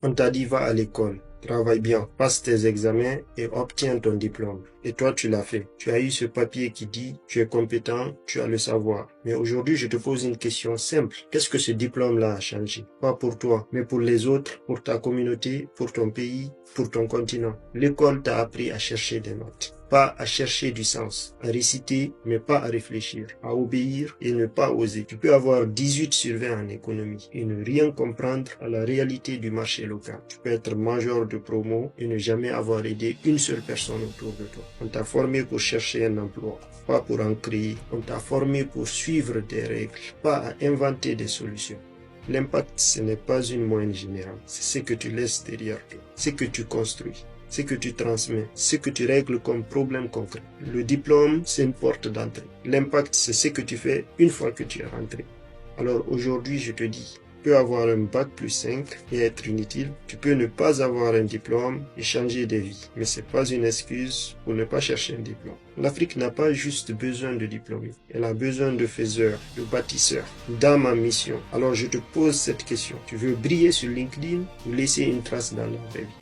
On t'a dit va à l'école, travaille bien, passe tes examens et obtiens ton diplôme. Et toi, tu l'as fait. Tu as eu ce papier qui dit tu es compétent, tu as le savoir. Mais aujourd'hui, je te pose une question simple. Qu'est-ce que ce diplôme-là a changé? Pas pour toi, mais pour les autres, pour ta communauté, pour ton pays, pour ton continent. L'école t'a appris à chercher des notes. Pas à chercher du sens, à réciter, mais pas à réfléchir, à obéir et ne pas oser. Tu peux avoir 18 sur 20 en économie et ne rien comprendre à la réalité du marché local. Tu peux être major de promo et ne jamais avoir aidé une seule personne autour de toi. On t'a formé pour chercher un emploi, pas pour en créer. On t'a formé pour suivre des règles, pas à inventer des solutions. L'impact, ce n'est pas une moyenne générale, c'est ce que tu laisses derrière toi, ce que tu construis. Ce que tu transmets, ce que tu règles comme problème concret. Le diplôme, c'est une porte d'entrée. L'impact, c'est ce que tu fais une fois que tu es rentré. Alors aujourd'hui, je te dis, tu peux avoir un bac plus 5 et être inutile. Tu peux ne pas avoir un diplôme et changer de vie. Mais ce n'est pas une excuse pour ne pas chercher un diplôme. L'Afrique n'a pas juste besoin de diplômés. Elle a besoin de faiseurs, de bâtisseurs, d'âmes en mission. Alors je te pose cette question. Tu veux briller sur LinkedIn ou laisser une trace dans la vraie vie?